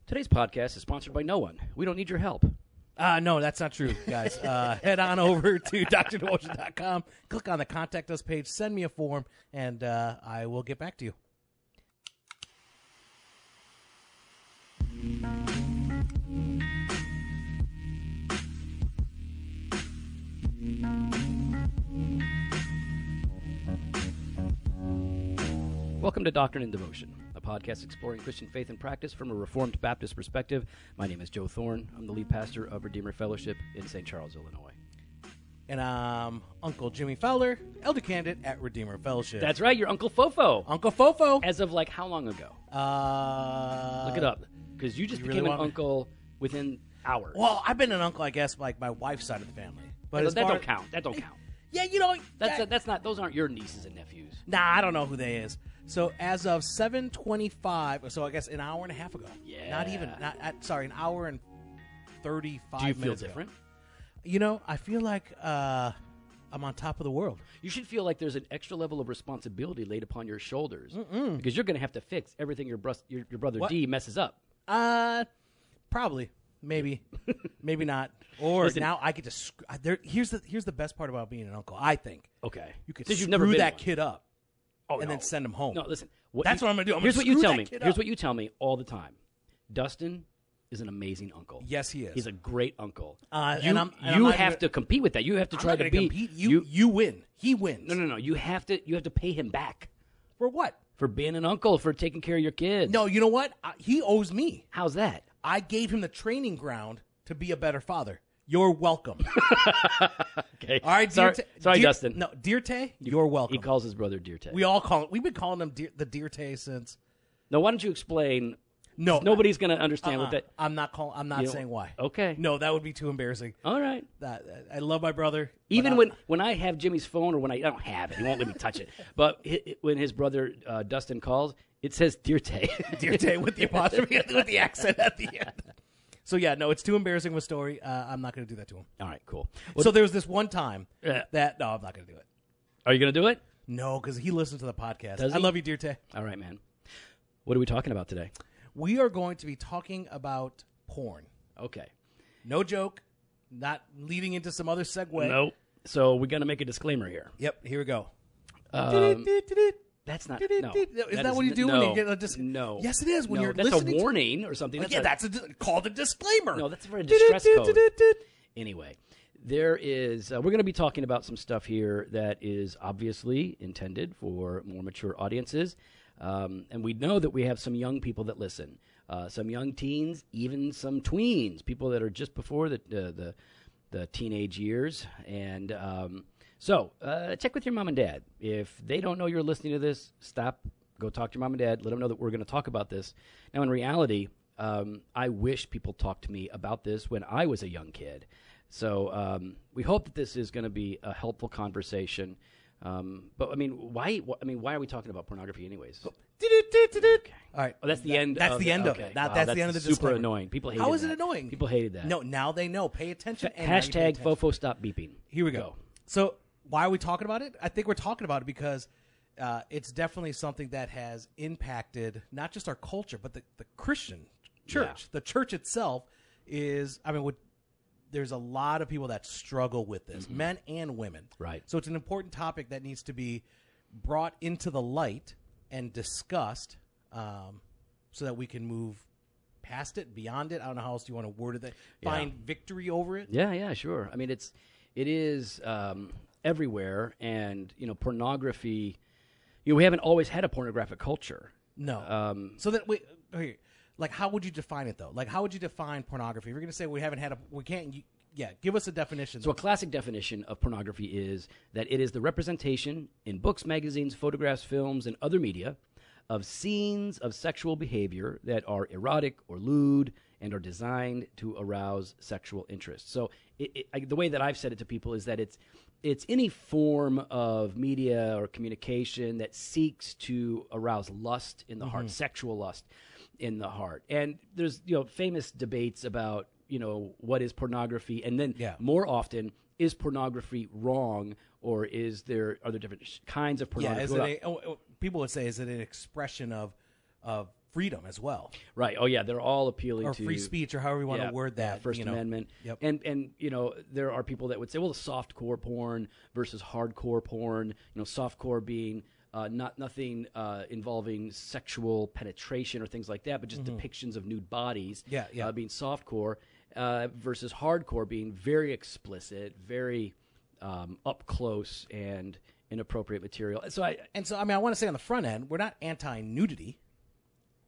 Today's podcast is sponsored by no one. We don't need your help. No, that's not true, guys. Head on over to drdevotion.com, click on the Contact Us page, send me a form, and I will get back to you. Welcome to Doctrine and Devotion, a podcast exploring Christian faith and practice from a Reformed Baptist perspective. My name is Joe Thorne. I'm the lead pastor of Redeemer Fellowship in St. Charles, Illinois. And I'm Uncle Jimmy Fowler, elder candidate at Redeemer Fellowship. That's right, you're Uncle Fofo. Uncle Fofo. As of like how long ago? Look it up, because you just became an uncle within hours. Well, I've been an uncle, I guess, like my wife's side of the family. But that don't count. That don't count. Yeah, you know, that's not. Those aren't your nieces and nephews. Nah, I don't know who they is. So as of 7:25, so I guess an hour and a half ago. Yeah. Not even. An hour and 35 minutes. Do you feel ago. different? You know, I feel like I'm on top of the world. You should feel like there's an extra level of responsibility laid upon your shoulders because you're going to have to fix everything your brother D messes up. Probably, maybe, maybe not. Or Listen, now I get to. Here's the best part about being an uncle. I think. Okay. You could Since screw you've never been that one. kid up, and then send him home. No, listen. That's what I'm gonna do. Here's what you tell me. Here's Here's what you tell me all the time. Dustin is an amazing uncle. Yes, he is. He's a great uncle. I'm you not have gonna- to compete with that. You have to try I'm not to gonna be. compete. You win. He wins. No. You have to pay him back For what? for being an uncle, for taking care of your kids. No, you know what? He owes me. How's that? I gave him the training ground to be a better father. You're welcome. Okay. All right, Sorry, Dear Dustin. No, Dear Tay, you're welcome. He calls his brother Dear Tay. We've been calling him the Dear Tay since. Now, why don't you explain? No, Nobody's going to understand what that. I'm not saying why. Okay. No, that would be too embarrassing. All right. I love my brother. Even when I have Jimmy's phone, or when I don't have it, he won't let me touch it. But when his brother Dustin calls, it says Dear Tay. Dear Tay with the apostrophe, with the accent at the end. So yeah, no, it's too embarrassing of a story. I'm not going to do that to him. All right, cool. So there was this one time Yeah. that no, I'm not going to do it. Are you going to do it? No, because he listens to the podcast. Does I he? love you, Dear Tay. All right, man. What are we talking about today? We are going to be talking about porn. Okay. No joke. Not leading into some other segue. Nope. So we're going to make a disclaimer here. Yep, here we go. That's not. Is No. that what you do no, when you get a No. Yes, it is. When No, you're that's listening a warning or something. that's called a disclaimer. No, that's for a distress code. Anyway, there is. We're going to be talking about some stuff here that is obviously intended for more mature audiences, and we know that we have some young people that listen, some young teens, even some tweens, people that are just before the teenage years, and so check with your mom and dad. If they don't know you're listening to this, stop. Go talk to your mom and dad. Let them know that we're going to talk about this. Now, in reality, I wish people talked to me about this when I was a young kid. So we hope that this is going to be a helpful conversation. But I mean, why are we talking about pornography, anyways? Okay. All right. Oh, that's the end. That's the end of okay. it. Wow, That's the end of the super disclaimer. annoying. People hated How is that. it annoying? People hated that. No, now they know. Pay attention. And now you pay Hashtag attention. Fofo stop beeping. Here we go. So why are we talking about it? I think we're talking about it because it's definitely something that has impacted not just our culture, but the Christian church. Yeah. The church itself is, there's a lot of people that struggle with this, men and women. Right. So it's an important topic that needs to be brought into the light and discussed so that we can move past it, beyond it. I don't know how else you want to word it. Find victory over it. Yeah, sure. I mean, it is everywhere, and pornography. We haven't always had a pornographic culture. No. So that wait, okay, like how would you define it though? Like how would you define pornography? If you're going to say we haven't had we can't. Give us a definition. So a classic definition of pornography is that it is the representation in books, magazines, photographs, films, and other media of scenes of sexual behavior that are erotic or lewd and are designed to arouse sexual interest. So the way that I've said it to people is that it's any form of media or communication that seeks to arouse lust in the heart, sexual lust in the heart. And there's famous debates about what is pornography, and then more often, is pornography wrong, or are there different kinds of pornography? People would say, is it an expression of freedom as well. Right. Oh, yeah. They're all appealing or to free speech, or however you want to word that. First Amendment. Yep. And there are people that would say, well, the softcore porn versus hardcore porn. Softcore being nothing involving sexual penetration or things like that, but just depictions of nude bodies. Being softcore versus hardcore being very explicit, very up close and inappropriate material. So I want to say on the front end, we're not anti-nudity.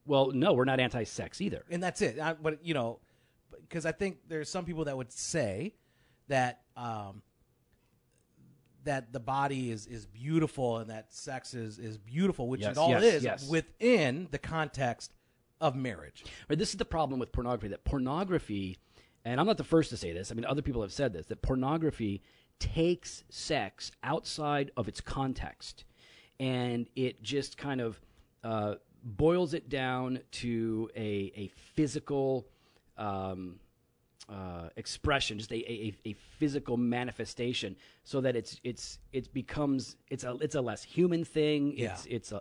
Well, no, we're not anti-sex either. And that's it. But because I think there's some people that would say that that the body is beautiful and that sex is beautiful, which it all is within the context of marriage. Right, this is the problem with pornography, that pornography, and I'm not the first to say this, I mean, other people have said this, that pornography takes sex outside of its context, and it just kind of boils it down to a physical expression, just a physical manifestation, so that it becomes a less human thing.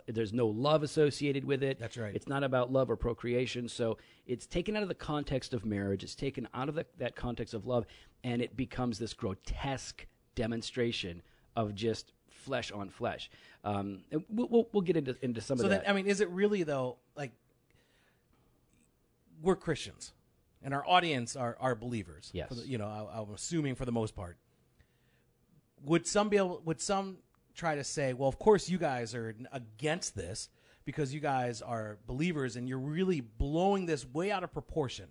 There's no love associated with it. That's right. It's not about love or procreation. So it's taken out of the context of marriage. It's taken out of that context of love, and it becomes this grotesque demonstration of just flesh on flesh. And we'll get into some of that. So is it really though? Like, we're Christians, and our audience are believers. Yes. I'm assuming for the most part. Would some try to say, well, of course you guys are against this because you guys are believers and you're really blowing this way out of proportion?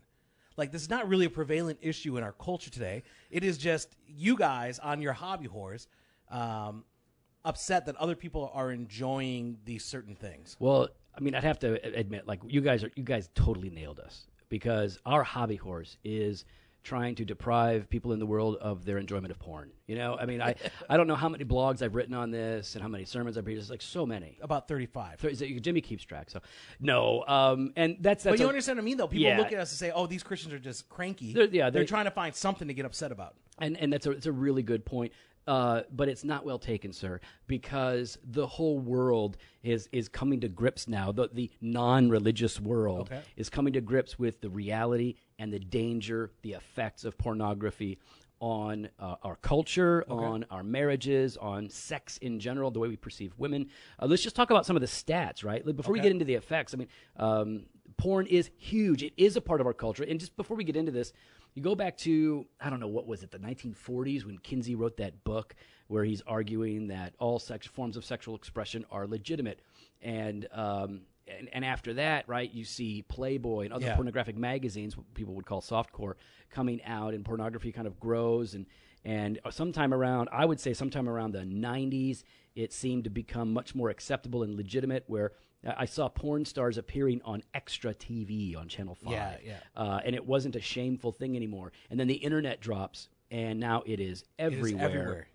Like, this is not really a prevalent issue in our culture today. It is just you guys on your hobby horse upset that other people are enjoying these certain things. Well, I mean, I'd have to admit, like, you guys totally nailed us, because our hobby horse is trying to deprive people in the world of their enjoyment of porn. I mean, I don't know how many blogs I've written on this and how many sermons I've preached. It's like so many. About 35. Jimmy keeps track. So no, and that's. But you understand what I mean, though. People look at us and say, "Oh, these Christians are just cranky." They're trying to find something to get upset about. And it's a really good point. But it's not well taken, sir, because the whole world is coming to grips now. The non-religious world is coming to grips with the reality and the danger, the effects of pornography on our culture, on our marriages, on sex in general, the way we perceive women. Let's just talk about some of the stats, right? Before we get into the effects, I mean, porn is huge. It is a part of our culture. And just before we get into this, you go back to, I don't know, what was it, the 1940s, when Kinsey wrote that book where he's arguing that all forms of sexual expression are legitimate. And after that, right, you see Playboy and other pornographic magazines, what people would call softcore, coming out, and pornography kind of grows. And sometime around the 90s, it seemed to become much more acceptable and legitimate, where I saw porn stars appearing on Extra TV on Channel 5. And it wasn't a shameful thing anymore. And then the internet drops, and now it is everywhere. It is everywhere.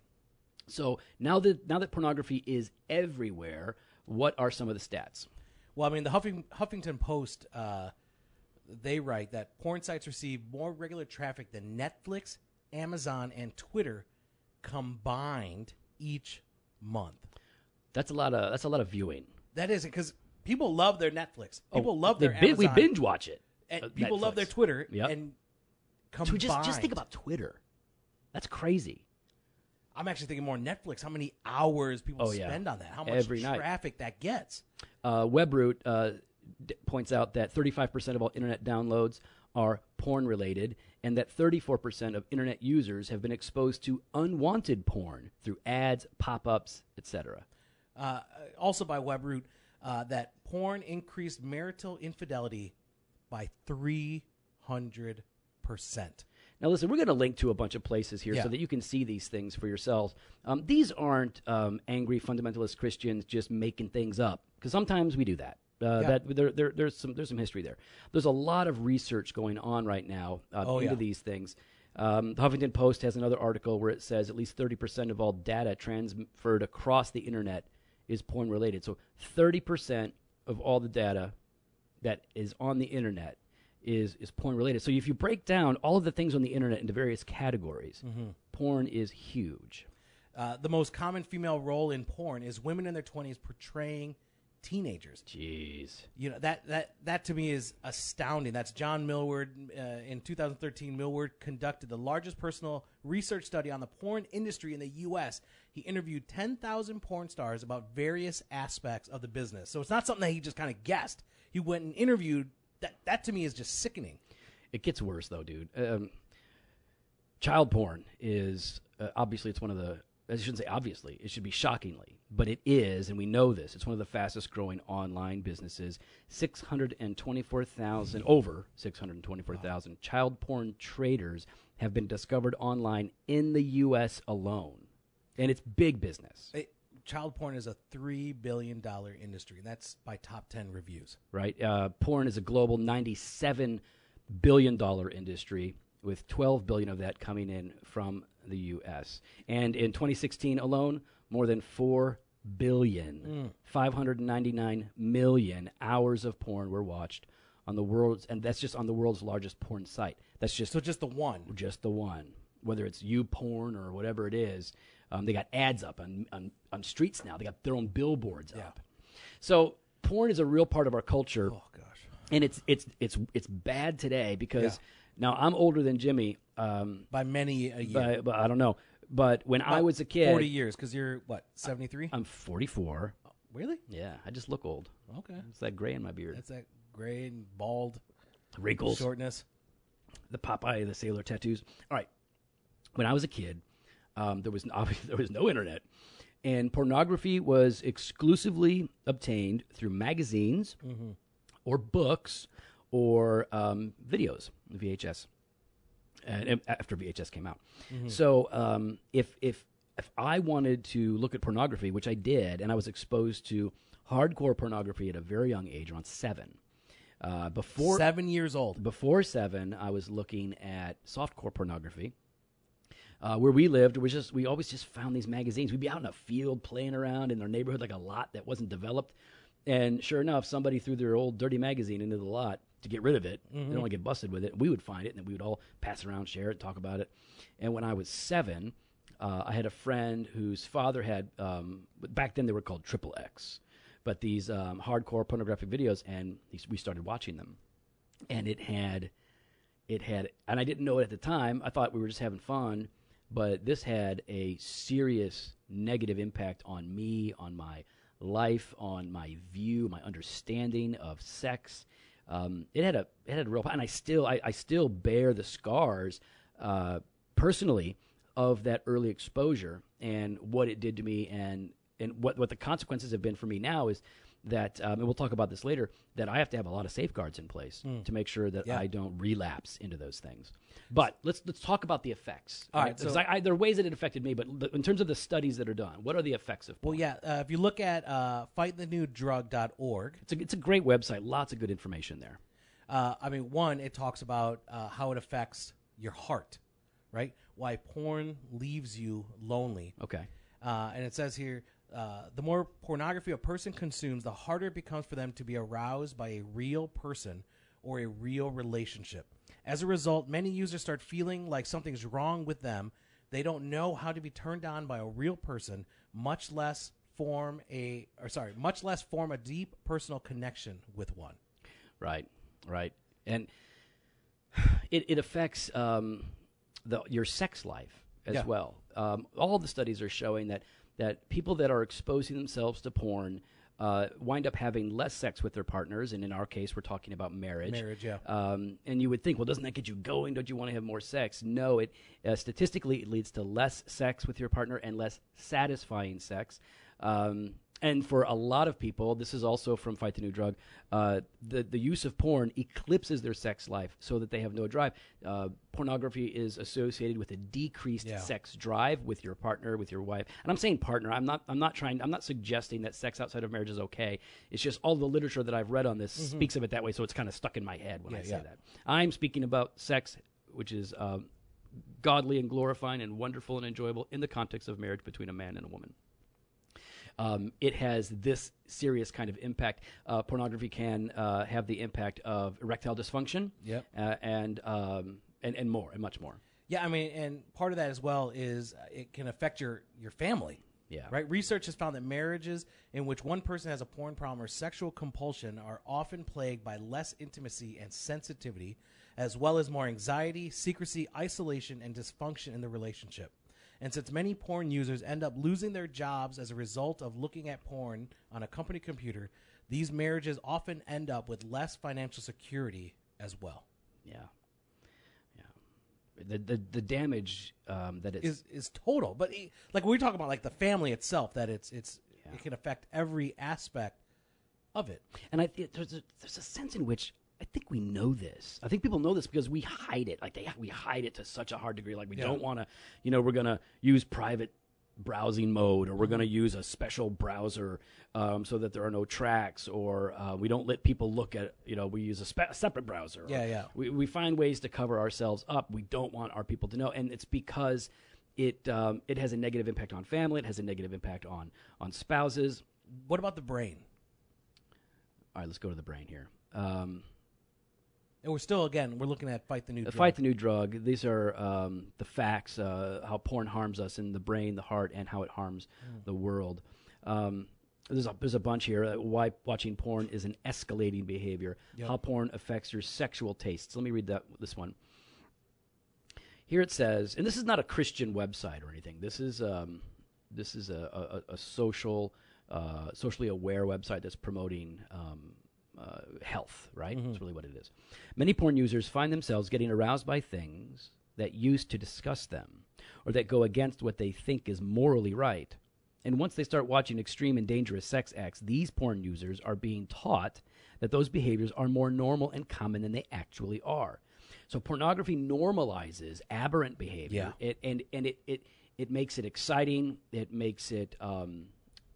So now that pornography is everywhere, what are some of the stats? Well, I mean, the Huffington Post, they write that porn sites receive more regular traffic than Netflix, Amazon, and Twitter combined each month. That's a lot of viewing. That is, because people love their Netflix. People love their Amazon. We binge watch it. And people love their Twitter. Yep. And combined. Just think about Twitter. That's crazy. I'm actually thinking more Netflix. How many hours people spend on that? How much traffic that gets? WebRoot points out that 35% of all internet downloads are porn-related, and that 34% of internet users have been exposed to unwanted porn through ads, pop-ups, etc. Also by WebRoot, that porn increased marital infidelity by 300%. Now, listen, we're going to link to a bunch of places here so that you can see these things for yourselves. These aren't angry fundamentalist Christians just making things up, because sometimes we do that. There's some history there. There's a lot of research going on right now into these things. The Huffington Post has another article where it says at least 30% of all data transferred across the internet is porn related. So 30% of all the data that is on the internet is porn related. So if you break down all of the things on the internet into various categories, porn is huge. The most common female role in porn is women in their 20s portraying teenagers. Jeez. You know, that to me is astounding. That's John Millward. In 2013, Millward conducted the largest personal research study on the porn industry in the U.S. He interviewed 10,000 porn stars about various aspects of the business. So it's not something that he just kind of guessed. He went and interviewed. That to me is just sickening. It gets worse, though, dude. Child porn is, obviously, it's one of the, I shouldn't say obviously, it should be shockingly, but it is, and we know this. It's one of the fastest growing online businesses. Over 624,000 child porn traders have been discovered online in the U.S. alone. And it's big business. Child porn is a $3 billion industry, and that's by top 10 reviews. Right? Porn is a global $97 billion industry, with $12 billion of that coming in from the U.S. And in 2016 alone, more than 4 billion, 599 million hours of porn were watched on the world's, and that's just on the world's largest porn site. That's just just the one. Just the one. Whether it's YouPorn or whatever it is, they got ads up on streets now. They got their own billboards up. So porn is a real part of our culture. Oh gosh. And it's bad today because now I'm older than Jimmy by many a year. But I don't know. But when I was a kid, 40 years, because you're what, 73? I'm 44. Oh, really? Yeah, I just look old. Okay, it's that gray in my beard. That's that gray and bald, wrinkles, shortness, the Popeye, the sailor tattoos. All right. When I was a kid, there was no internet, and pornography was exclusively obtained through magazines or books or videos, VHS, and after VHS came out. So if I wanted to look at pornography, which I did, and I was exposed to hardcore pornography at a very young age, around 7. Before 7 years old. Before 7, I was looking at softcore pornography. Where we lived, we always just found these magazines. We'd be out in a field playing around in our neighborhood, like a lot that wasn't developed. And sure enough, somebody threw their old dirty magazine into the lot to get rid of it. They don't want to get busted with it. We would find it, and then we would all pass it around, share it, talk about it. And when I was 7, I had a friend whose father had, back then they were called Triple X, but these hardcore pornographic videos, and we started watching them. And it had, and I didn't know it at the time. I thought we were just having fun, but this had a serious negative impact on me, on my life, on my view, my understanding of sex. It had a real, and I still bear the scars personally of that early exposure and what it did to me, and what the consequences have been for me now is that, and we'll talk about this later, that I have to have a lot of safeguards in place to make sure that I don't relapse into those things. But let's talk about the effects. All right, because there are ways that it affected me, but in terms of the studies that are done, what are the effects of porn? Well, if you look at fightthenewdrug.org. It's a great website, lots of good information there. One, it talks about how it affects your heart, right? Why porn leaves you lonely. Okay. And it says here, the more pornography a person consumes, the harder it becomes for them to be aroused by a real person or a real relationship. As a result, many users start feeling like something's wrong with them. They don't know how to be turned on by a real person, much less form a deep personal connection with one. Right. And it affects your sex life as well. All the studies are showing that people that are exposing themselves to porn wind up having less sex with their partners, and in our case, we're talking about marriage. Marriage, yeah. And you would think, well, doesn't that get you going? Don't you want to have more sex? No, statistically, it leads to less sex with your partner and less satisfying sex. And for a lot of people, this is also from Fight the New Drug, the use of porn eclipses their sex life so that they have no drive. Pornography is associated with a decreased sex drive with your partner, with your wife. And I'm saying partner. I'm not suggesting that sex outside of marriage is okay. It's just all the literature that I've read on this speaks of it that way, so it's kind of stuck in my head when I say that. I'm speaking about sex, which is godly and glorifying and wonderful and enjoyable in the context of marriage between a man and a woman. It has this serious kind of impact. Pornography can have the impact of erectile dysfunction, and more, and much more. Yeah, I mean, and part of that as well is it can affect your family. Yeah. Right? Research has found that marriages in which one person has a porn problem or sexual compulsion are often plagued by less intimacy and sensitivity, as well as more anxiety, secrecy, isolation, and dysfunction in the relationship. And since many porn users end up losing their jobs as a result of looking at porn on a company computer, these marriages often end up with less financial security as well. Yeah. The damage that it is total. But like we're talking about, like the family itself, that it can affect every aspect of it. And I think there's a sense in which I think we know this. I think people know this because we hide it. Like we hide it to such a hard degree. Like we don't want to, we're going to use private browsing mode, or we're going to use a special browser so that there are no tracks, or we don't let people look at, we use a separate browser. We find ways to cover ourselves up. We don't want our people to know. And it's because it has a negative impact on family. It has a negative impact on spouses. What about the brain? All right, let's go to the brain here. And we're looking at Fight the New Drug. Fight the New Drug. These are the facts, how porn harms us in the brain, the heart, and how it harms the world. There's a bunch here. Why watching porn is an escalating behavior. Yep. How porn affects your sexual tastes. Let me read this one. Here it says, and this is not a Christian website or anything. This is a socially aware website that's promoting health, right? That's really what it is. Many porn users find themselves getting aroused by things that used to disgust them, or that go against what they think is morally right. And once they start watching extreme and dangerous sex acts, these porn users are being taught that those behaviors are more normal and common than they actually are. So pornography normalizes aberrant behavior. Yeah. It makes it exciting. It makes it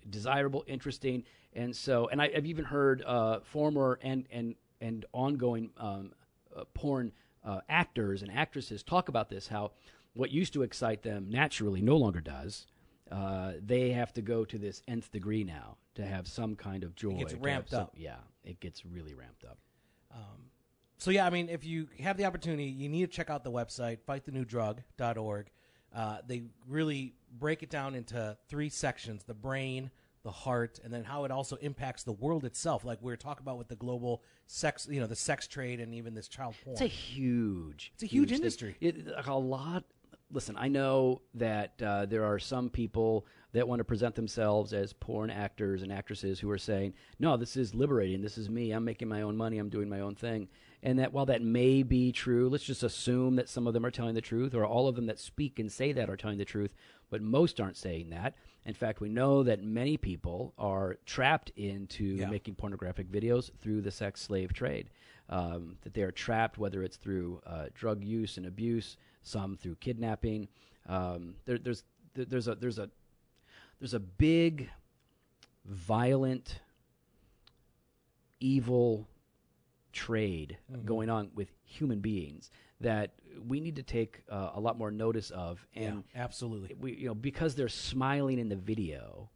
desirable, interesting. And I've even heard former and ongoing porn actors and actresses talk about this, how what used to excite them naturally no longer does. They have to go to this nth degree now to have some kind of joy. It gets ramped up. Yeah, it gets really ramped up. So, yeah, I mean, if you have the opportunity, you need to check out the website, fightthenewdrug.org. They really break it down into 3 sections: the brain, the heart, and then how it also impacts the world itself. Like we were talking about with the global sex, the sex trade, and even this child porn. It's a huge industry. Listen, I know that there are some people that want to present themselves as porn actors and actresses who are saying, no, this is liberating. This is me. I'm making my own money. I'm doing my own thing. And that while that may be true, let's just assume that some of them are telling the truth, or all of them that speak and say that are telling the truth, but most aren't saying that. In fact, we know that many people are trapped into making pornographic videos through the sex slave trade, that they are trapped, whether it's through drug use and abuse, some through kidnapping. There's a big, violent, evil trade going on with human beings that we need to take a lot more notice of. And absolutely, because they're smiling in the video,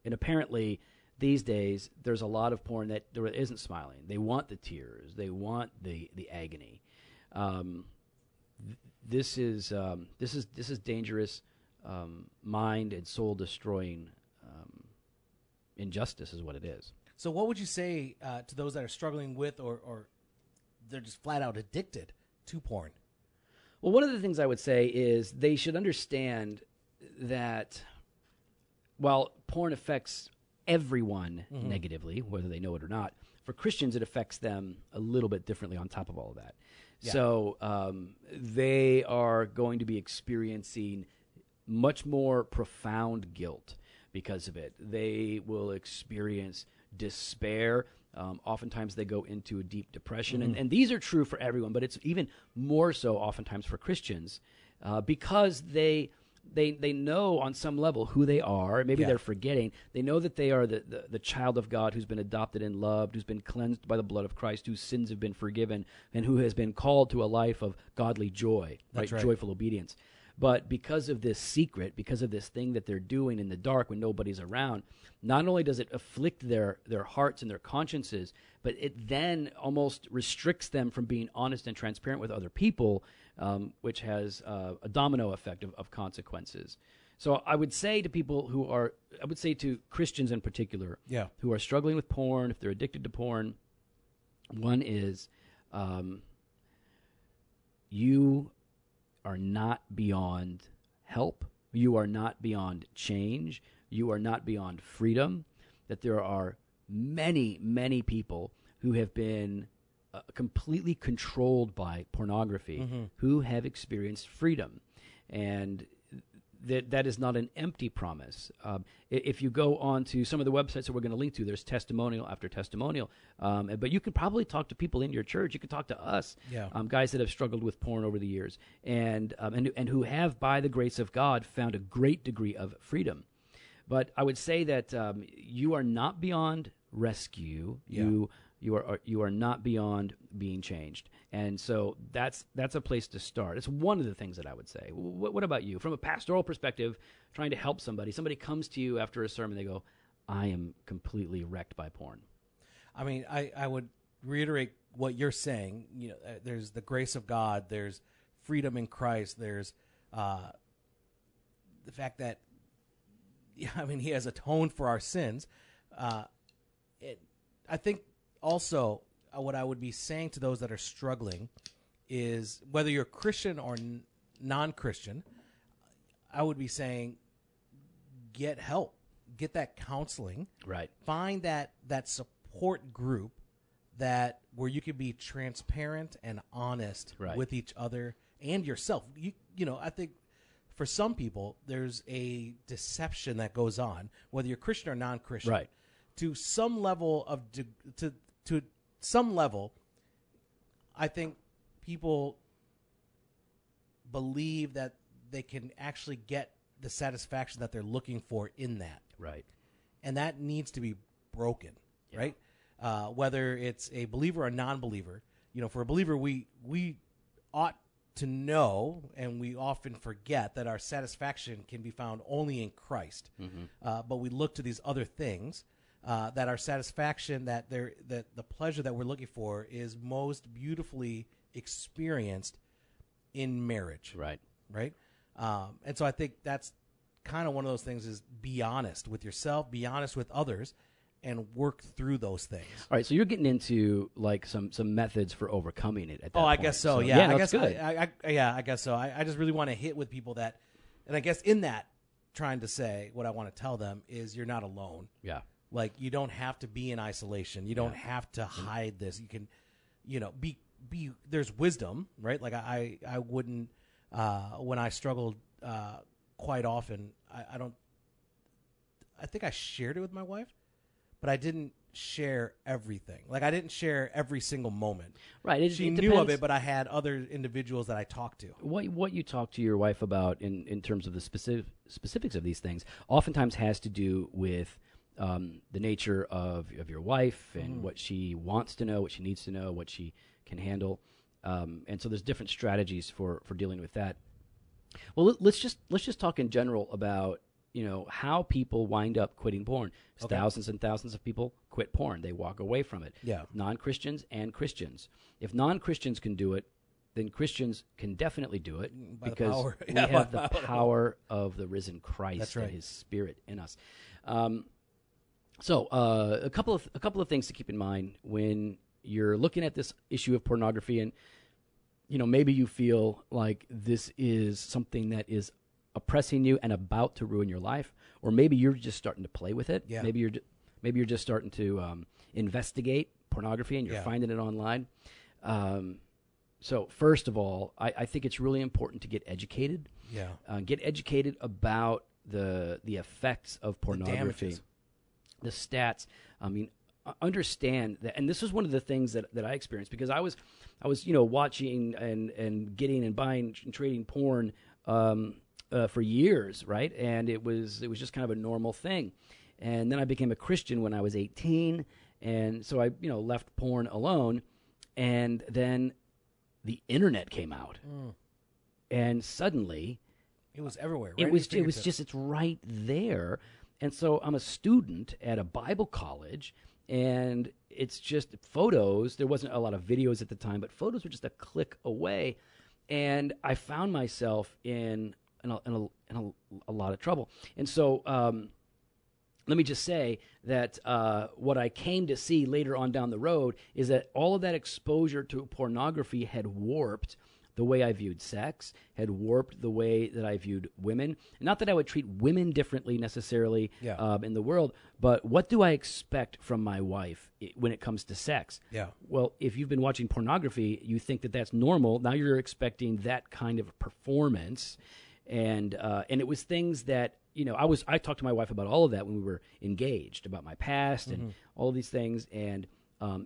and apparently these days there's a lot of porn that there isn't smiling. They want the tears. They want the agony. This is dangerous, mind and soul destroying injustice is what it is. So what would you say to those that are struggling with or they're just flat out addicted to porn? Well, one of the things I would say is they should understand that while porn affects everyone negatively, whether they know it or not, for Christians it affects them a little bit differently on top of all of that. Yeah. So they are going to be experiencing much more profound guilt because of it. They will experience despair. Oftentimes they go into a deep depression. And these are true for everyone, but it's even more so oftentimes for Christians because they know on some level who they are. Maybe they're forgetting. They know that they are the child of God who's been adopted and loved, who's been cleansed by the blood of Christ, whose sins have been forgiven, and who has been called to a life of godly joy, right? Joyful obedience. But because of this secret, because of this thing that they're doing in the dark when nobody's around, not only does it afflict their hearts and their consciences, but it then almost restricts them from being honest and transparent with other people, which has a domino effect of consequences. So I would say to people I would say to Christians in particular, who are struggling with porn, if they're addicted to porn, one is you are not beyond help. You are not beyond change. You are not beyond freedom. That there are many, many people who have been completely controlled by pornography who have experienced freedom. And that is not an empty promise. If you go on to some of the websites that we're going to link to, there's testimonial after testimonial. But you could probably talk to people in your church. You could talk to us, guys that have struggled with porn over the years, and who have, by the grace of God, found a great degree of freedom. But I would say that you are not beyond rescue. You are not beyond being changed. And so that's a place to start. It's one of the things that I would say. What about you? From a pastoral perspective, trying to help somebody comes to you after a sermon, they go, I am completely wrecked by porn. I mean, I would reiterate what you're saying. You know, there's the grace of God, there's freedom in Christ, there's the fact that, I mean, he has atoned for our sins. I think also what I would be saying to those that are struggling is, whether you're Christian or non-Christian, I would be saying, get help, get that counseling, right? Find that support group where you can be transparent and honest with each other and yourself. You know, I think for some people there's a deception that goes on, whether you're Christian or non-Christian, right? To some level to some level, I think people believe that they can actually get the satisfaction that they're looking for in that. Right. And that needs to be broken, right? Whether it's a believer or a non-believer. You know, for a believer, we ought to know, and we often forget, that our satisfaction can be found only in Christ. But we look to these other things. That our satisfaction, that the pleasure that we're looking for is most beautifully experienced in marriage. Right. And so I think that's kind of one of those things, is be honest with yourself, be honest with others, and work through those things. All right, so you're getting into like some methods for overcoming it at that point. I guess so. Yeah, I guess good. I guess so. I just really want to hit with people that, and I guess in that, trying to say what I want to tell them is, you're not alone. Yeah. Like, you don't have to be in isolation. You don't have to hide this. You can, be. There's wisdom, right? Like I wouldn't. When I struggled, quite often, I think I shared it with my wife, but I didn't share everything. Like, I didn't share every single moment. Right. She knew of it, but I had other individuals that I talked to. What you talk to your wife about in terms of the specifics of these things oftentimes has to do with the nature of your wife and what she wants to know, what she needs to know, what she can handle, and so there's different strategies for dealing with that. Well, let's just talk in general about how people wind up quitting porn. Okay. Thousands and thousands of people quit porn; they walk away from it. Yeah, non-Christians and Christians. If non-Christians can do it, then Christians can definitely do it, because we have the power of the risen Christ and His Spirit in us. So a couple of things to keep in mind when you're looking at this issue of pornography, and maybe you feel like this is something that is oppressing you and about to ruin your life, or maybe you're just starting to play with it. Yeah. Maybe you're just starting to investigate pornography and you're finding it online. So first of all, I think it's really important to get educated. Yeah. Get educated about the effects of pornography. The stats. I mean, understand that, and this was one of the things that I experienced, because I was watching and getting and buying and trading porn for years, right? And it was just kind of a normal thing. And then I became a Christian when I was 18, and so I left porn alone. And then the internet came out, and suddenly it was everywhere. Right? It's right there. And so I'm a student at a Bible college, and it's just photos. There wasn't a lot of videos at the time, but photos were just a click away. And I found myself in a lot of trouble. And so let me just say that what I came to see later on down the road is that all of that exposure to pornography had warped the way I viewed sex, had warped the way that I viewed women. Not that I would treat women differently necessarily in the world, but what do I expect from my wife when it comes to sex? Yeah. Well, if you've been watching pornography, you think that that's normal. Now you're expecting that kind of performance. And it was things that, I talked to my wife about all of that when we were engaged, about my past and all of these things, and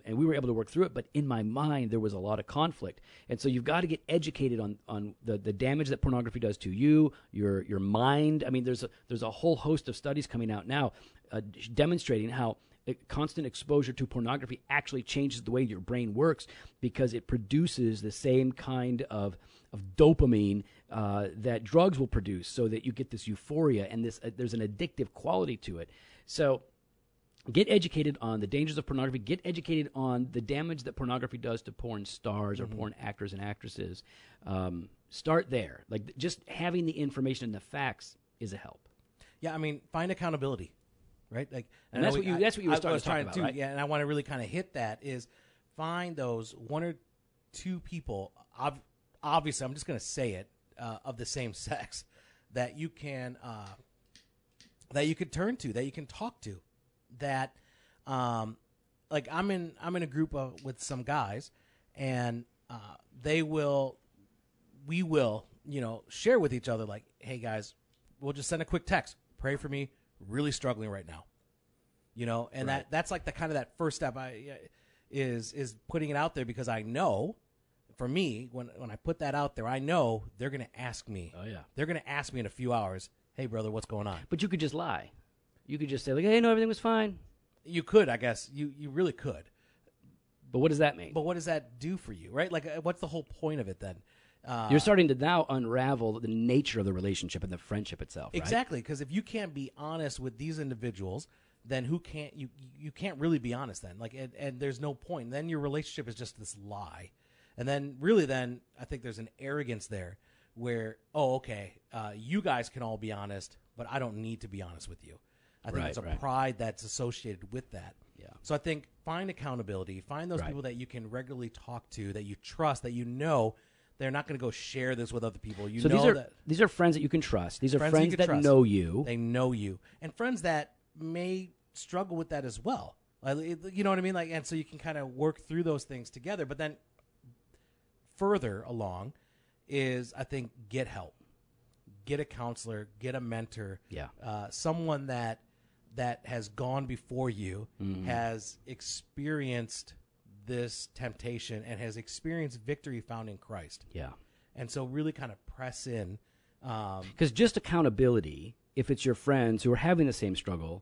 we were able to work through it. But in my mind, there was a lot of conflict. And so you've got to get educated on the damage that pornography does to you, your mind. I mean, there's a whole host of studies coming out now demonstrating how constant exposure to pornography actually changes the way your brain works, because it produces the same kind of dopamine that drugs will produce, so that you get this euphoria and there's an addictive quality to it. So get educated on the dangers of pornography. Get educated on the damage that pornography does to porn stars or porn actors and actresses. Start there. Like, just having the information and the facts is a help. Yeah, I mean, find accountability, right? Like, and that's what you were starting to talk about, right? Yeah, and I want to really kind of hit that is find those one or two people. Obviously, I'm just going to say it, of the same sex that you can turn to, that you can talk to. That, like, I'm in a group with some guys, and we will, share with each other, like, hey guys, we'll just send a quick text. Pray for me. Really struggling right now. And right. that's like the kind of that first step is putting it out there, because I know, for me, when I put that out there, I know they're going to ask me. Oh yeah. They're going to ask me in a few hours, hey brother, what's going on? But you could just lie. You could just say, like, hey, no, everything was fine. You could, I guess. You really could. But what does that mean? But what does that do for you, right? Like, what's the whole point of it then? You're starting to now unravel the nature of the relationship and the friendship itself, right? Exactly, because if you can't be honest with these individuals, then you can't really be honest then. Like, and there's no point. Then your relationship is just this lie. And then I think there's an arrogance there where, you guys can all be honest, but I don't need to be honest with you. I think it's a pride that's associated with that. Yeah. So I think find accountability, find those people that you can regularly talk to, that you trust, that they're not going to go share this with other people. These are friends that you can trust. These are friends that know you. They know you, and friends that may struggle with that as well. You know what I mean? Like, and so you can kind of work through those things together. But then further along is, I think, get help, get a counselor, get a mentor, someone that has gone before you, has experienced this temptation, and has experienced victory found in Christ. Yeah. And so really kind of press in. Because just accountability, if it's your friends who are having the same struggle,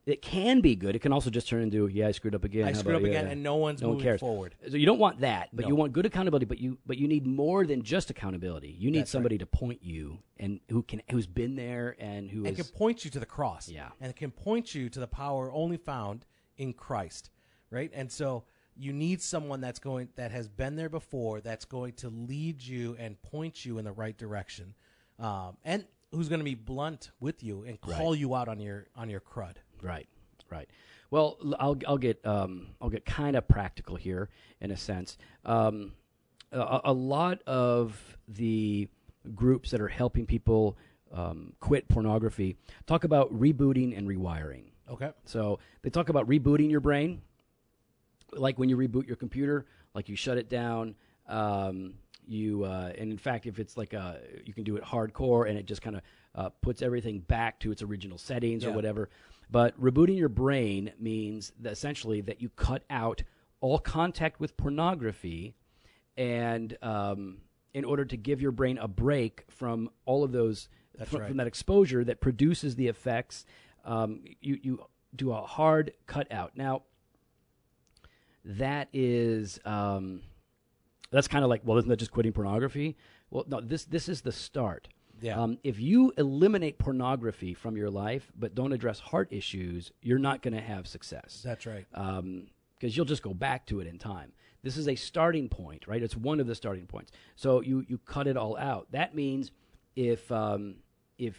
it can be good. It can also just turn into, I screwed up again. And no one's moving forward. So you don't want that, but you want good accountability. But you need more than just accountability. You need somebody to point you, and who's been there and can point you to the cross. Yeah, and can point you to the power only found in Christ, right? And so you need someone that has been there before, that's going to lead you and point you in the right direction, and who's going to be blunt with you and call you out on your crud. Right. Well, I'll get kind of practical here in a sense. A lot of the groups that are helping people quit pornography talk about rebooting and rewiring. Okay. So they talk about rebooting your brain, like when you reboot your computer, like you shut it down. And in fact, if it's like you can do it hardcore, and it just kind of puts everything back to its original settings or whatever. But rebooting your brain means that essentially that you cut out all contact with pornography, and in order to give your brain a break from all of those, from that exposure that produces the effects, you do a hard cut out. Now, that is that's kind of like, well, isn't that just quitting pornography? Well, no, this is the start. Yeah. If you eliminate pornography from your life but don't address heart issues, you're not going to have success. That's right. Because you'll just go back to it in time. This is a starting point, right? It's one of the starting points. So you cut it all out. That means if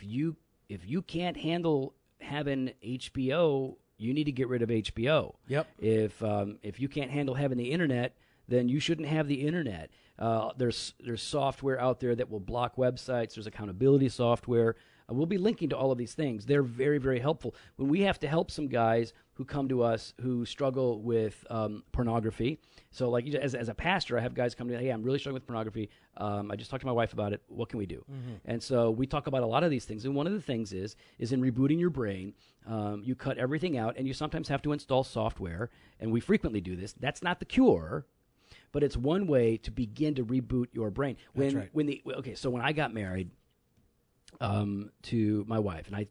you can't handle having HBO, you need to get rid of HBO. Yep. If you can't handle having the internet, then you shouldn't have the internet. There's software out there that will block websites. There's accountability software. We'll be linking to all of these things. They're very, very helpful. When we have to help some guys who come to us who struggle with pornography. So like as a pastor, I have guys come to me, hey, I'm really struggling with pornography. I just talked to my wife about it. What can we do? Mm-hmm. And so we talk about a lot of these things. And one of the things is in rebooting your brain, you cut everything out, and you sometimes have to install software. And we frequently do this. That's not the cure, but it's one way to begin to reboot your brain. That's right. So when I got married to my wife, and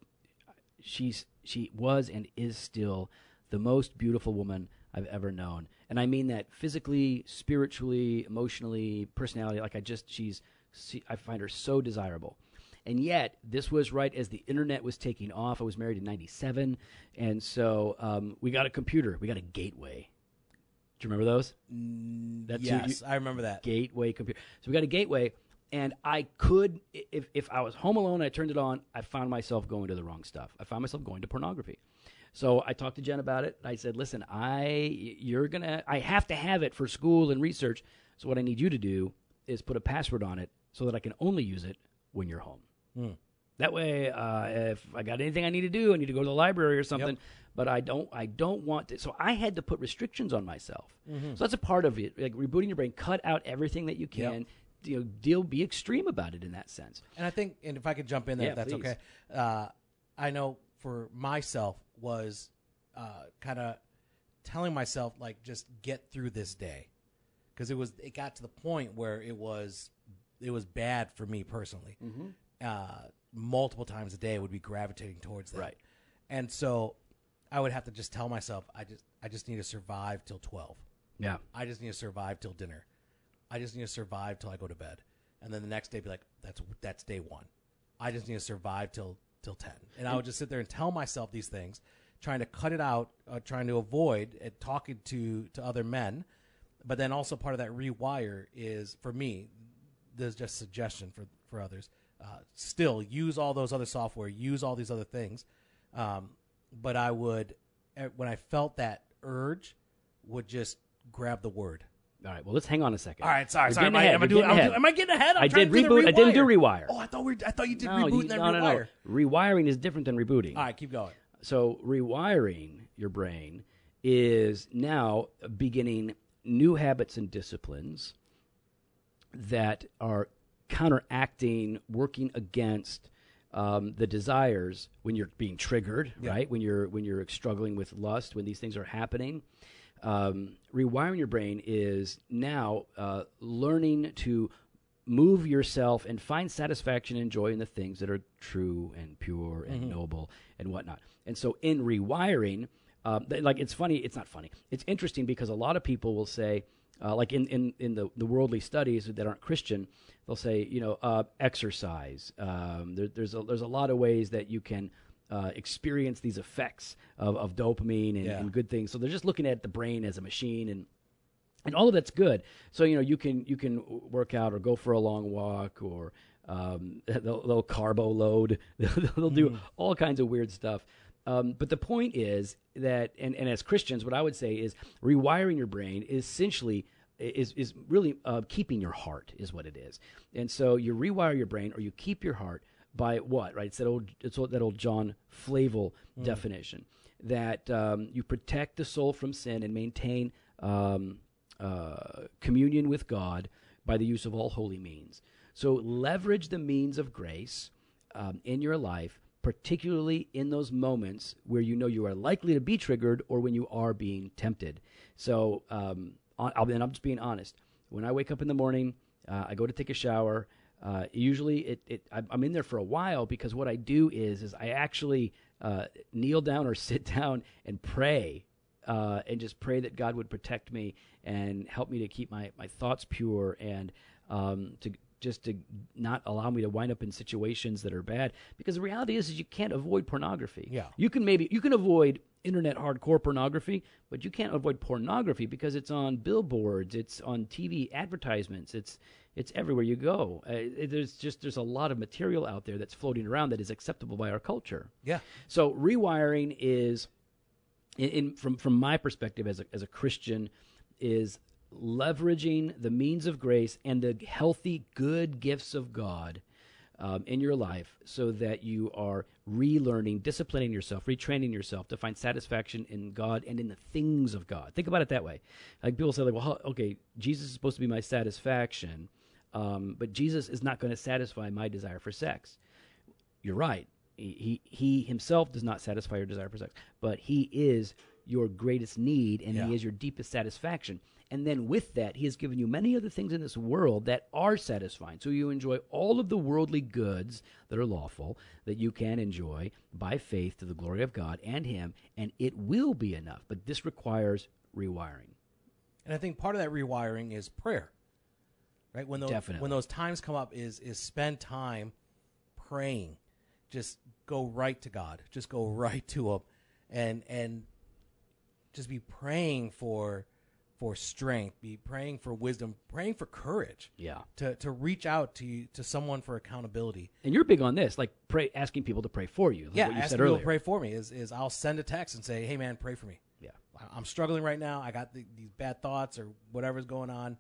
she was and is still the most beautiful woman I've ever known. And I mean that physically, spiritually, emotionally, personality. I find her so desirable. And yet, this was right as the internet was taking off. I was married in 97. And so we got a computer. We got a Gateway. Do you remember those? Yes, I remember that. Gateway computer. So we got a Gateway. And I could, if I was home alone, I turned it on, I found myself going to the wrong stuff. I found myself going to pornography. So I talked to Jen about it. I said, listen, I have to have it for school and research. So what I need you to do is put a password on it so that I can only use it when you're home. Mm. That way, if I got anything I need to do, I need to go to the library or something. Yep. But I don't want to. So I had to put restrictions on myself. Mm-hmm. So that's a part of it. Like rebooting your brain, cut out everything that you can. Yep. Be extreme about it in that sense. And I think, and if I could jump in there, if that's please. Okay. I know for myself was kind of telling myself, like, just get through this day. Because it got to the point where it was bad for me personally. Mm-hmm. Multiple times a day I would be gravitating towards that. Right. And so I would have to just tell myself, I just need to survive till 12. Yeah. I just need to survive till dinner. I just need to survive till I go to bed. And then the next day be like, that's day one. I just need to survive till 10. And I would just sit there and tell myself these things, trying to cut it out, trying to avoid talking to other men. But then also part of that rewire is, for me, there's just suggestion for others. Still use all those other software, use all these other things. But I would, when I felt that urge, would just grab the word. All right. Well, let's hang on a second. All right. Sorry. Am I getting ahead? I did reboot. I didn't do rewire. Oh, I thought you did reboot and then rewire. No. Rewiring is different than rebooting. All right. Keep going. So rewiring your brain is now beginning new habits and disciplines that are counteracting, working against the desires when you're being triggered, right? When you're struggling with lust, when these things are happening. Rewiring your brain is now learning to move yourself and find satisfaction and joy in the things that are true and pure and noble and whatnot. And so in rewiring, it's funny. It's not funny. It's interesting because a lot of people will say, like in the worldly studies that aren't Christian, they'll say, exercise. There's a lot of ways that you can experience these effects of dopamine and good things. So they're just looking at the brain as a machine, and all of that's good. So you can work out or go for a long walk, or they'll carbo load. They'll do all kinds of weird stuff. But the point is that, and as Christians, what I would say is rewiring your brain is essentially is really keeping your heart is what it is. And so you rewire your brain, or you keep your heart by what, right? It's that old John Flavel definition that you protect the soul from sin and maintain communion with God by the use of all holy means. So leverage the means of grace in your life, particularly in those moments where you are likely to be triggered or when you are being tempted. So I'm just being honest. When I wake up in the morning, I go to take a shower. Usually I'm in there for a while, because what I do is I actually kneel down or sit down and pray, and just pray that God would protect me and help me to keep my thoughts pure, and to just to not allow me to wind up in situations that are bad. Because the reality is you can't avoid pornography. Yeah. You can avoid internet hardcore pornography, but you can't avoid pornography because it's on billboards, it's on TV advertisements, it's everywhere you go. There's a lot of material out there that's floating around that is acceptable by our culture. Yeah. So rewiring is, from my perspective as a Christian, is leveraging the means of grace and the healthy, good gifts of God in your life so that you are relearning, disciplining yourself, retraining yourself to find satisfaction in God and in the things of God. Think about it that way. Like people say, like, well, okay, Jesus is supposed to be my satisfaction, but Jesus is not going to satisfy my desire for sex. You're right. He himself does not satisfy your desire for sex, but he is your greatest need, and he is your deepest satisfaction. And then with that, he has given you many other things in this world that are satisfying. So you enjoy all of the worldly goods that are lawful that you can enjoy by faith to the glory of God and him, and it will be enough. But this requires rewiring. And I think part of that rewiring is prayer, right? When those times come up, is spend time praying. Just go right to God. Just go right to him, and just be praying for strength, be praying for wisdom, praying for courage. Yeah. To reach out to someone for accountability. And you're big on this, like asking people to pray for you. Like what you asking said people earlier. to pray for me is I'll send a text and say, hey man, pray for me. Yeah. I'm struggling right now. I got these bad thoughts or whatever's going on.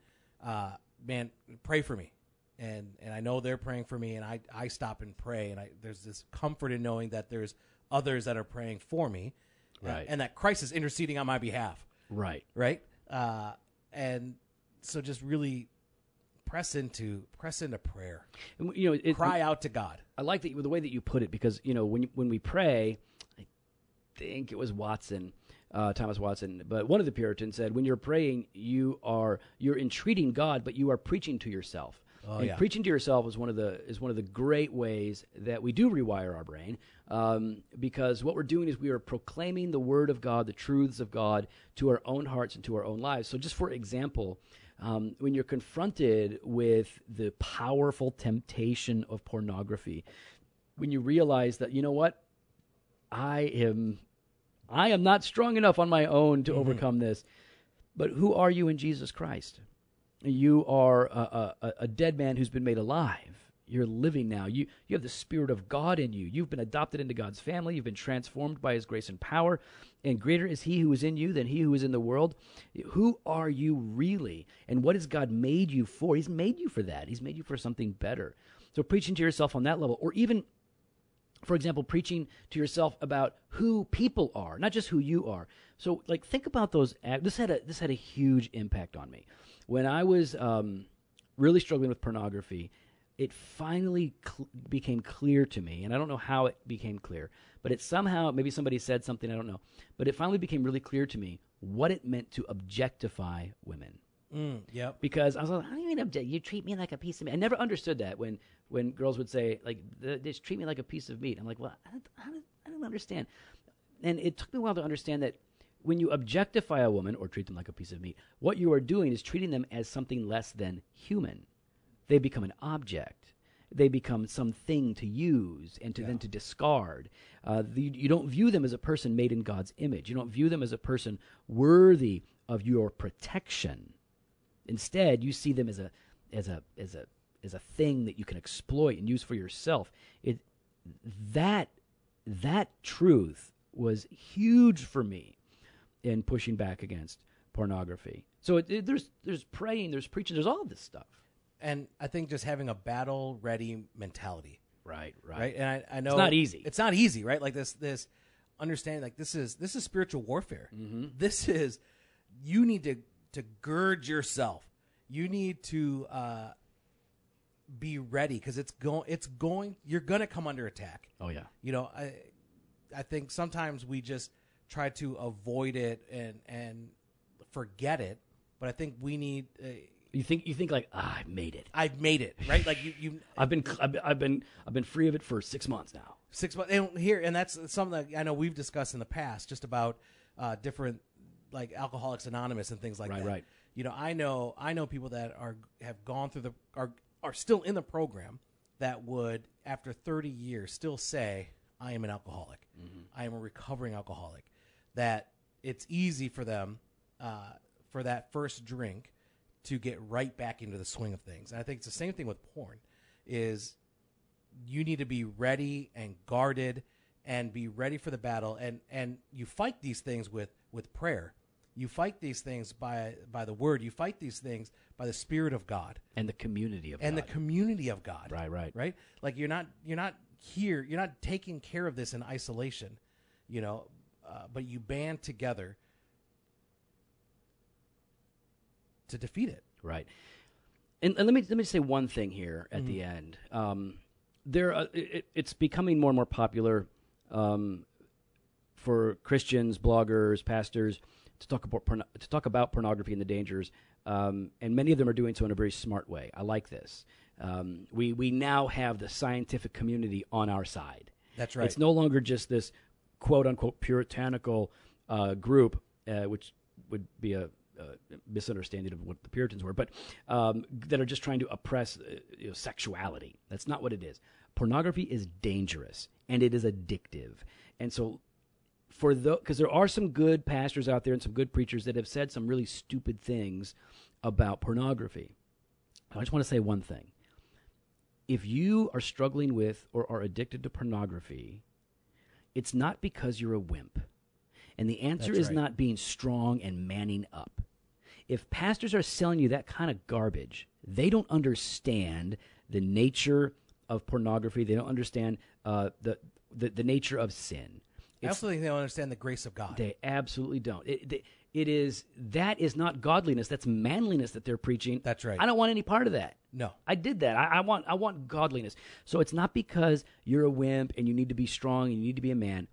Man, pray for me. And I know they're praying for me, and I stop and pray, and there's this comfort in knowing that there's others that are praying for me, right? And that Christ is interceding on my behalf, right? And so just really press into prayer, and, cry out to God. I like the way that you put it, because when we pray, I think it was Thomas Watson, but one of the Puritans said, when you're praying, you're entreating God, but you are preaching to yourself. Preaching to yourself is one of the great ways that we do rewire our brain, because what we're doing is we are proclaiming the Word of God, the truths of God, to our own hearts and to our own lives. So just for example, when you're confronted with the powerful temptation of pornography, when you realize that, you know what, I am not strong enough on my own to overcome this, but who are you in Jesus Christ? You are a dead man who's been made alive. You're living now. You have the Spirit of God in you. You've been adopted into God's family. You've been transformed by his grace and power. And greater is he who is in you than he who is in the world. Who are you really? And what has God made you for? He's made you for that. He's made you for something better. So preaching to yourself on that level, or even, for example, preaching to yourself about who people are, not just who you are. So, like, think about those. This had a huge impact on me. When I was really struggling with pornography, it finally became clear to me, and I don't know how it became clear, but it somehow, maybe somebody said something, I don't know, but it finally became really clear to me what it meant to objectify women. Yep. Because I was like, how do you mean object? You treat me like a piece of meat. I never understood that when girls would say, like, they just treat me like a piece of meat. I'm like, well, I don't understand. And it took me a while to understand that when you objectify a woman or treat them like a piece of meat, what you are doing is treating them as something less than human. They become an object. They become something to use and then to discard. You don't view them as a person made in God's image. You don't view them as a person worthy of your protection. Instead, you see them as a thing that you can exploit and use for yourself. That truth was huge for me in pushing back against pornography. So there's praying, there's preaching, there's all of this stuff. And I think just having a battle-ready mentality. Right. And I know it's not easy. It's not easy, right? Like this understanding, like this is spiritual warfare. Mm-hmm. This is, you need to gird yourself. You need to be ready, because you're gonna come under attack. Oh yeah. I think sometimes we just try to avoid it and forget it, but I think we need. You think like, I've made it. I've made it, right? Like you. I've been free of it for 6 months now. 6 months, and that's something that I know we've discussed in the past, just about different, like Alcoholics Anonymous and things like that. Right. I know people that have gone through are are still in the program that would, after 30 years, still say, I am an alcoholic. I am a recovering alcoholic. That it's easy for them, for that first drink, to get right back into the swing of things. And I think it's the same thing with porn, is you need to be ready and guarded and be ready for the battle. And you fight these things with prayer. You fight these things by the word. You fight these things by the Spirit of God. And the community of God. And the community of God. Right. Right? Like you're not here, you're not taking care of this in isolation, but you band together to defeat it. Right. And let me say one thing here at the end. It's becoming more and more popular for Christians, bloggers, pastors to talk about pornography and the dangers, and many of them are doing so in a very smart way. I like this. We now have the scientific community on our side. That's right. It's no longer just this quote unquote puritanical group, which would be a misunderstanding of what the Puritans were, but that are just trying to oppress sexuality. That's not what it is. Pornography is dangerous and it is addictive, and so because there are some good pastors out there and some good preachers that have said some really stupid things about pornography. I just want to say one thing. If you are struggling with or are addicted to pornography, it's not because you're a wimp. And the answer is not being strong and manning up. If pastors are selling you that kind of garbage, they don't understand the nature of pornography. They don't understand the nature of sin. I also think they don't understand the grace of God. They absolutely don't. That is not godliness. That's manliness that they're preaching. That's right. I don't want any part of that. No. I did that. I want godliness. So it's not because you're a wimp and you need to be strong and you need to be a man.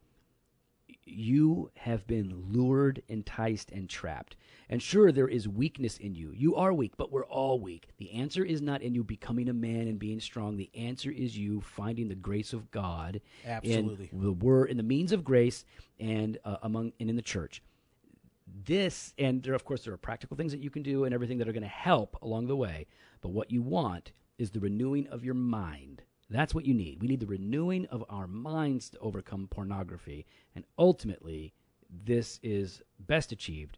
You have been lured, enticed, and trapped. And sure, there is weakness in you. You are weak, but we're all weak. The answer is not in you becoming a man and being strong. The answer is you finding the grace of God. Absolutely. In the word, in the means of grace, and in the church. This, and of course, there are practical things that you can do and everything that are going to help along the way. But what you want is the renewing of your mind. That's what you need. We need the renewing of our minds to overcome pornography. And ultimately, this is best achieved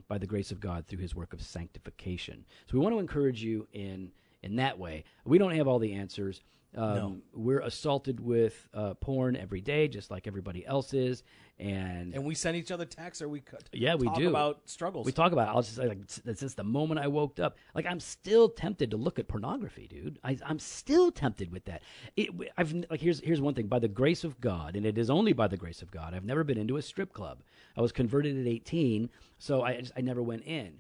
by the grace of God through his work of sanctification. So we want to encourage you in that way. We don't have all the answers. No. We're assaulted with porn every day, just like everybody else is. And we send each other texts, or we we talk do about struggles. We talk about it. I'll just say, since the moment I woke up, I'm still tempted to look at pornography, dude. I'm still tempted with that. Here's one thing. By the grace of God, and it is only by the grace of God, I've never been into a strip club. I was converted at 18, so I never went in.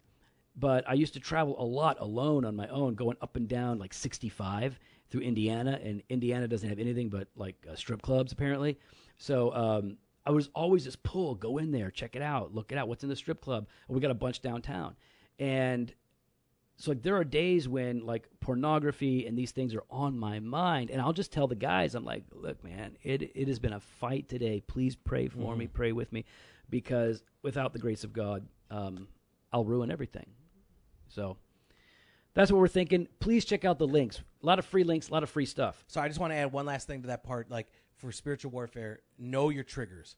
But I used to travel a lot alone on my own, going up and down 65 through Indiana, and Indiana doesn't have anything but strip clubs apparently. So I was always this pull, go in there, check it out, look it out, what's in the strip club. We got a bunch downtown. And so there are days when pornography and these things are on my mind, and I'll just tell the guys, I'm like, look, man, it has been a fight today. Please pray for me, pray with me, because without the grace of God, I'll ruin everything. So that's what we're thinking. Please check out the links. A lot of free links, a lot of free stuff. So I just want to add one last thing to that part. For spiritual warfare, know your triggers.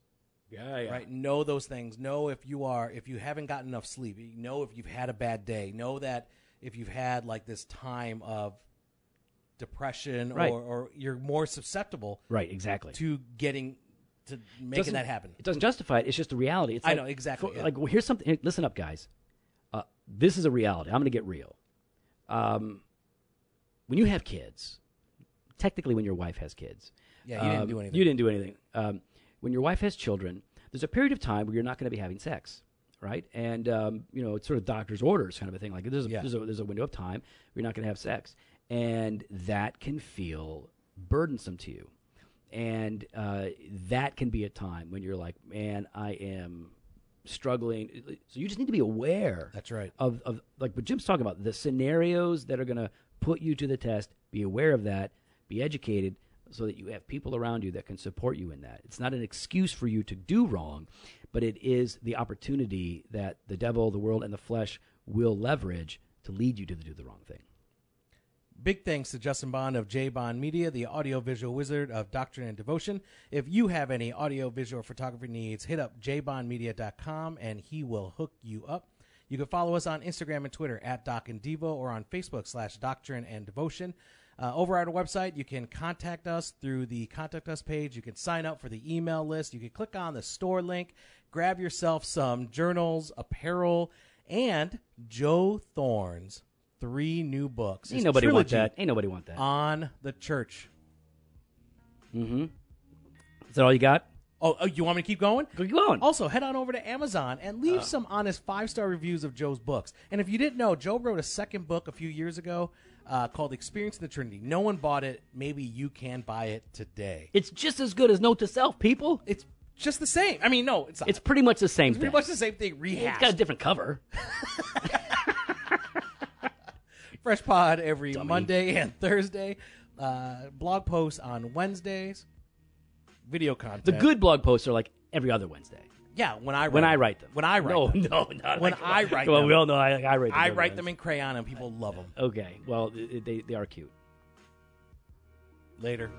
Yeah. Right? Know those things. Know if you haven't gotten enough sleep. Know if you've had a bad day. Know that if you've had this time of depression, right, or you're more susceptible. Right, exactly. To making that happen. It doesn't justify it. It's just a reality. It's I know, exactly. Well, here's something. Listen up, guys. This is a reality. I'm going to get real. When you have kids, technically when your wife has kids. Yeah, you didn't do anything. You didn't do anything. When your wife has children, there's a period of time where you're not going to be having sex, right? And it's sort of doctor's orders kind of a thing. There's a window of time where you're not going to have sex, and that can feel burdensome to you, and that can be a time when you're like, man, I am struggling. So you just need to be aware. That's right. Of what Jim's talking about, the scenarios that are going to put you to the test. Be aware of that. Be educated, so that you have people around you that can support you in that. It's not an excuse for you to do wrong, but it is the opportunity that the devil, the world, and the flesh will leverage to lead you to do the wrong thing. Big thanks to Justin Bond of J Bond Media, the audiovisual wizard of Doctrine and Devotion. If you have any audiovisual photography needs, hit up jbondmedia.com and he will hook you up. You can follow us on Instagram and Twitter at Doc and Devo or on Facebook /Doctrine and Devotion. Over at our website, you can contact us through the Contact Us page. You can sign up for the email list. You can click on the store link, grab yourself some journals, apparel, and Joe Thorne's 3 new books. Ain't nobody want that. Ain't nobody want that. On the church. Mm-hmm. Is that all you got? Oh, you want me to keep going? Keep going. Also, head on over to Amazon and leave some honest 5-star reviews of Joe's books. And if you didn't know, Joe wrote a second book a few years ago called Experiencing the Trinity. No one bought it. Maybe you can buy it today. It's just as good as Note to Self, people. It's just the same. I mean, no, it's not. It's pretty much the same thing. Pretty much the same thing rehashed. It's got a different cover. Fresh pod every Monday and Thursday. Blog posts on Wednesdays. Video content. The good blog posts are like every other Wednesday. Yeah, when I write them. Not when like, I write well, them. we all know I write them. I write them in crayon and people love them. Okay, well, they are cute. Later.